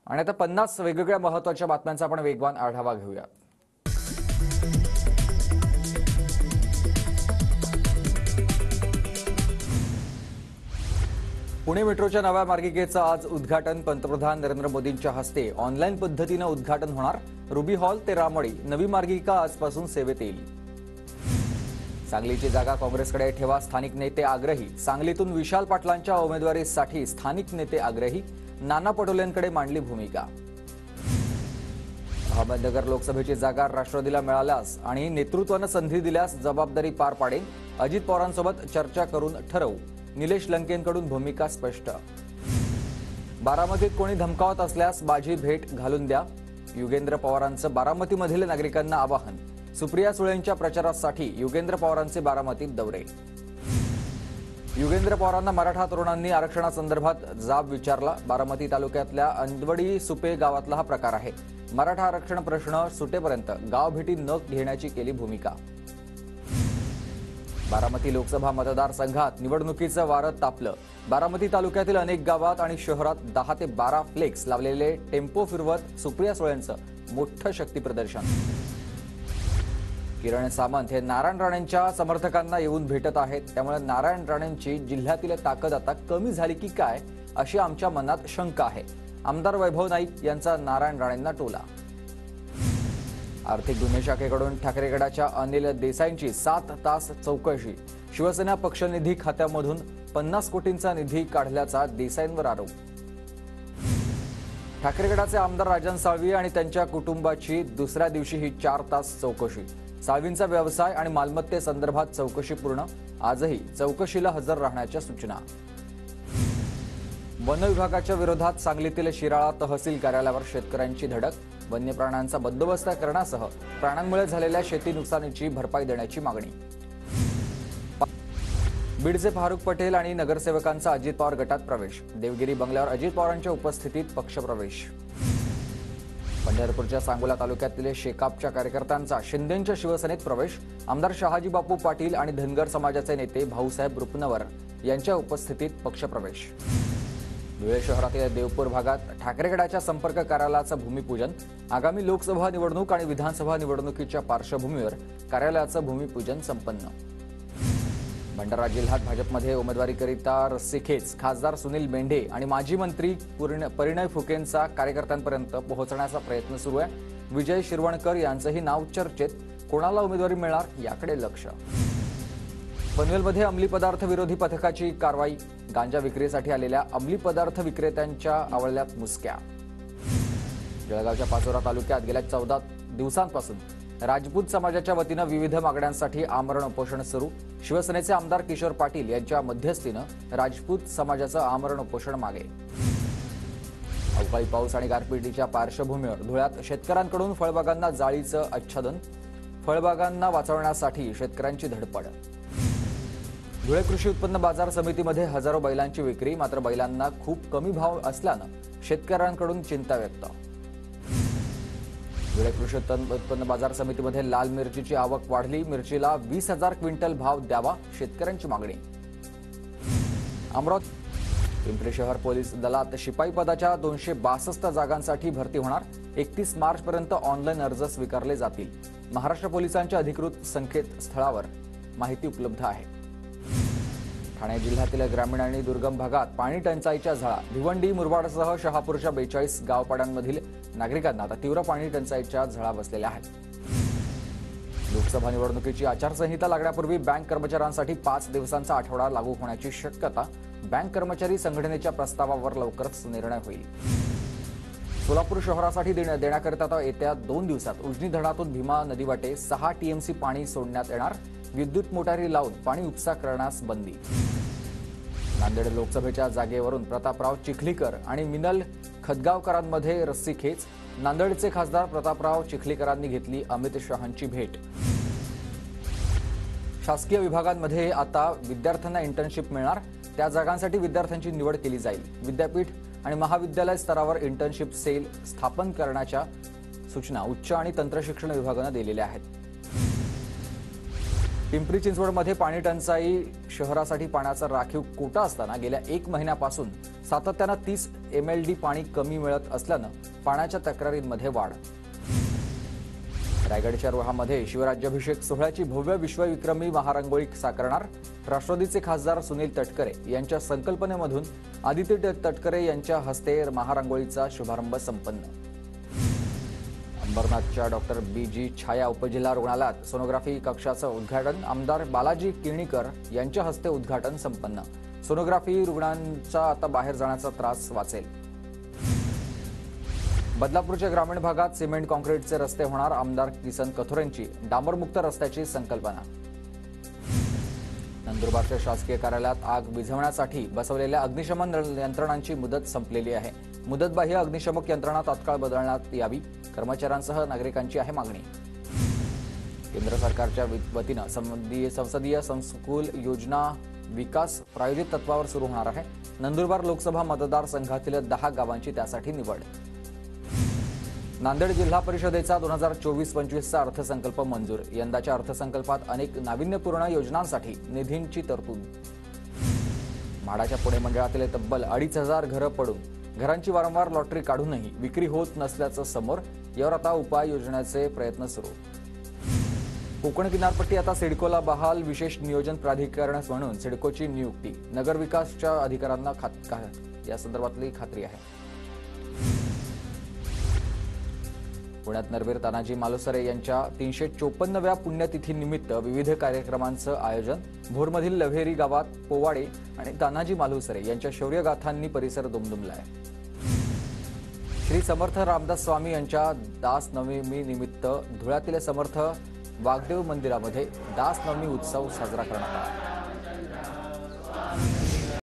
आणि आता 50 वेगवेगळ्या महत्त्वाच्या बातम्यांचा आपण वेगवान आढावा घेऊया। पुणे मेट्रोच्या नव्या मार्गिकेचं आज उद्घाटन पंतप्रधान नरेंद्र मोदींच्या हस्ते ऑनलाईन पद्धतीने उद्घाटन होणार। रुबी हॉल ते रामवाडी नवी मार्गिका आजपासून सेवेत येईल। सांगलीची जागा काँग्रेसकडे ठेवा, स्थानिक नेते आग्रही। सांगलीतून विशाल पाटलांच्या उमेदवारीसाठी स्थानिक नेते आग्रही, नाना पटोलेंकडे मांडली भूमिका। अहमदनगर लोकसभेची जागा राष्ट्रवादीला मिळाल्यास आणि नेतृत्वाने संधी दिल्यास जबाबदारी पार पाडेल। अजित पवारांसोबत चर्चा करून ठरवू, निलेश लंकेंकडून भूमिका स्पष्ट। बारामतीत कोणी धमकावत असल्यास माझी भेट घालून द्या, युगेंद्र पवारांचं बारामतीमधील नागरिकांना आवाहन। सुप्रिया सुळेंच्या प्रचारासाठी युगेंद्र पवारांचे बारामतीत दौरे। युगेंद्र पवारांना मराठा तरुणांनी आरक्षणासंदर्भात जाब विचारला। बारामती तालुक्यातल्या अंदवडी सुपे गावातला हा प्रकार आहे। मराठा आरक्षण प्रश्न सुटेपर्यंत गाव भेटी न घेण्याची केली भूमिका। बारामती लोकसभा मतदारसंघात निवडणुकीचं वारं तापलं। बारामती तालुक्यातील अनेक गावात आणि शहरात 10 ते 12 फ्लेक्स लावलेले टेम्पो फिरवत सुप्रिया सुळेंचं मोठं शक्ती प्रदर्शन। किरण सामंत हे नारायण राणेंच्या समर्थकांना येऊन भेटत आहेत, त्यामुळे नारायण राणेंची जिल्ह्यातील ताकद आता कमी झाली की काय अशी आमच्या मनात शंका आहे। आमदार वैभव नाईक यांचा नारायण राणेंना टोला। आर्थिक गुन्हे शाखेकडून ठाकरे गटाच्या अनिल देसाईंची 7 तास चौकशी। शिवसेना पक्षनिधी खात्यामधून 50 कोटींचा निधी काढल्याचा देसाईंवर आरोप। ठाकरे गटाचे आमदार राजन साळवी आणि त्यांच्या कुटुंबाची दुसऱ्या दिवशीही 4 तास चौकशी। साळवींचा व्यवसाय आणि मालमत्तेसंदर्भात चौकशी पूर्ण, आजही चौकशीला हजर राहण्याच्या सूचना। वन विभागाच्या विरोधात सांगलीतील शिराळा तहसील कार्यालयावर शेतकऱ्यांची धडक। वन्य प्राण्यांचा बंदोबस्त करण्यासह प्राण्यांमुळे झालेल्या शेती नुकसानीची भरपाई देण्याची मागणी। बीडचे फारुख पटेल आणि नगरसेवकांचा अजित पवार गटात प्रवेश। देवगिरी बंगल्यावर अजित पवारांच्या उपस्थितीत पक्षप्रवेश। पंढरपूरच्या सांगोला तालुक्यातील शेकापच्या कार्यकर्त्यांचा शिंदेंच्या शिवसेनेत प्रवेश। आमदार शहाजी बापू पाटील आणि धनगर समाजाचे नेते भाऊसाहेब रुपनवर यांच्या उपस्थितीत पक्षप्रवेश। धुळे शहरातील देवपूर भागात ठाकरे गटाच्या संपर्क कार्यालयाचं भूमिपूजन। आगामी लोकसभा निवडणूक आणि विधानसभा निवडणुकीच्या पार्श्वभूमीवर कार्यालयाचं भूमिपूजन संपन्न। भंडारा जिल्ह्यात भाजपमध्ये उमेदवारीकरिता रस्सीखेच। खासदार सुनील मेंढे आणि माजी मंत्री परिणय फुकेंचा कार्यकर्त्यांपर्यंत पोहोचण्याचा प्रयत्न सुरू आहे। विजय शिरवणकर यांचंही नाव चर्चेत, कोणाला उमेदवारी मिळणार याकडे लक्ष। पनवेलमध्ये अंमली पदार्थ विरोधी पथकाची कारवाई। गांजा विक्रीसाठी आलेल्या अंमली पदार्थ विक्रेत्यांच्या आवळल्यात मुसक्या। जळगावच्या पाचोरा तालुक्यात गेल्या 14 दिवसांपासून राजपूत समाजाच्या वतीनं विविध मागण्यांसाठी आमरण उपोषण सुरू। शिवसेनेचे आमदार किशोर पाटील यांच्या मध्यस्थीनं राजपूत समाजाचं आमरण उपोषण मागे। अवकाळी पाऊस आणि गारपिटीच्या पार्श्वभूमीवर धुळ्यात शेतकऱ्यांकडून फळबागांना जाळीचं आच्छादन। फळबागांना वाचवण्यासाठी शेतकऱ्यांची धडपड। धुळे कृषी उत्पन्न बाजार समितीमध्ये हजारो बैलांची विक्री, मात्र बैलांना खूप कमी भाव असल्यानं शेतकऱ्यांकडून चिंता व्यक्त। धुळे कृषी उत्पन्न बाजार समितीमध्ये लाल मिरचीची आवक वाढली। मिरचीला 20,000 क्विंटल भाव द्यावा, शेतकऱ्यांची मागणी। अमरावती पिंपरी शहर पोलीस दलात शिपाई पदाच्या 262 जागांसाठी भरती होणार। 31 मार्चपर्यंत ऑनलाईन अर्ज स्वीकारले जातील। महाराष्ट्र पोलिसांच्या अधिकृत संकेतस्थळावर माहिती उपलब्ध आहे। ठाणे जिल्ह्यातील ग्रामीण आणि दुर्गम भागात पाणी टंचाईच्या झळा। भिवंडी, मुरबाडसह शहापूरच्या 42 गावपाड्यांमधील नागरिकांना आता तीव्र पाणी टंचाईच्या झळा बसलेल्या आहेत। लोकसभा निवडणुकीची आचारसंहिता लागण्यापूर्वी बँक कर्मचाऱ्यांसाठी 5 दिवसांचा आठवडा लागू होण्याची शक्यता। बँक कर्मचारी संघटनेच्या प्रस्तावावर लवकरच निर्णय होईल। सोलापूर शहरासाठी देण्याकरिता येत्या 2 दिवसात उजनी धरणातून भीमा नदीवाटे 6 टीएमसी पाणी सोडण्यात येणार। विद्युत मोटारी लावून पाणी उपसा करण्यास बंदी। नांदेड लोकसभेच्या जागेवरून प्रतापराव चिखलीकर आणि मिनल खदगावकरांमध्ये रस्सीखेच। नांदेडचे खासदार प्रतापराव चिखलीकरांनी घेतली अमित शहांची भेट। शासकीय विभागांमध्ये आता विद्यार्थ्यांना इंटर्नशिप मिळणार, त्या जागांसाठी विद्यार्थ्यांची निवड केली जाईल। विद्यापीठ आणि महाविद्यालय स्तरावर इंटर्नशिप सेल स्थापन करण्याच्या सूचना उच्च आणि तंत्रशिक्षण विभागाने दिलेल्या आहेत। पिंपरी चिंचवडमध्ये पाणी टंचाई। शहरासाठी पाण्याचा राखीव कोटा असताना गेल्या 1 महिन्यापासून सातत्यानं 30 MLD पाणी कमी मिळत असल्यानं पाण्याच्या तक्रारींमध्ये वाढ. रायगडच्या रोहामध्ये शिवराज्याभिषेक सोहळ्याची भव्य विश्वविक्रमी महारांगोळी साकारणार. राष्ट्रवादीचे खासदार सुनील तटकरे यांच्या संकल्पनेमधून आदित्य तटकरे यांच्या हस्ते महारांगोळीचा शुभारंभ संपन्न. अंबरनाथच्या डॉक्टर BG छाया उपजिल्हा रुग्णालयात सोनोग्राफी कक्षाचं उद्घाटन. आमदार बालाजी किर्णीकर यांच्या हस्ते उद्घाटन संपन्न. सोनोग्राफी रुग्णांचा आता बाहेर जाण्याचा त्रास वाचेल. बदलापूरच्या ग्रामीण भागात सिमेंट कॉन्क्रीटचे रस्ते होणार. आमदार किसन कथोरेंची डांबरमुक्त रस्त्याची संकल्पना. नंदुरबारच्या शासकीय कार्यालयात आग विझवण्यासाठी बसवलेल्या अग्निशमन यंत्रणांची मुदत संपलेली आहे. मुदतबाह्य अग्निशमक यंत्रणा तात्काळ बदलण्यात यावी, कर्मचाऱ्यांसह नागरिकांची आहे मागणी. केंद्र सरकारच्या वतीनं संसदीय संकुल योजना विकास प्रायोजित तत्वावर सुरू होणार आहे. नंदुरबार लोकसभा मतदारसंघातील 10 गावांची त्यासाठी निवड. नांदेड जिल्हा परिषदेचा 2024-25चा अर्थसंकल्प मंजूर. यंदाच्या अर्थसंकल्पात अनेक नाविन्यपूर्ण योजनांसाठी निधींची तरतूद. म्हाडाच्या पुणे मंडळातील तब्बल 2,500 घरं पडून घरांची वारंवार लॉटरी काढूनही विक्री होत नसल्याचं समोर. यावर आता उपाय योजण्याचे प्रयत्न सुरू. कोकण किनारपट्टी आता सिडकोला बहाल. विशेष नियोजन प्राधिकरण म्हणून सिडकोची नियुक्ती. नगरविकासच्या अधिकाऱ्यांना या संदर्भातली खात्री आहे. पुण्यात नरवीर तानाजी मालुसरे यांच्या 354व्या पुण्यतिथीनिमित्त विविध कार्यक्रमांचं आयोजन. भोरमधील लव्हेरी गावात पोवाडे आणि तानाजी मालुसरे यांच्या शौर्यगाथांनी परिसर दुमदुमलाय. श्री समर्थ रामदास स्वामी यांच्या दास नवमी निमित्त धुळ्यातील समर्थ वागदेव मंदिरामध्ये दास नवमी उत्सव साजरा करण्यात आला.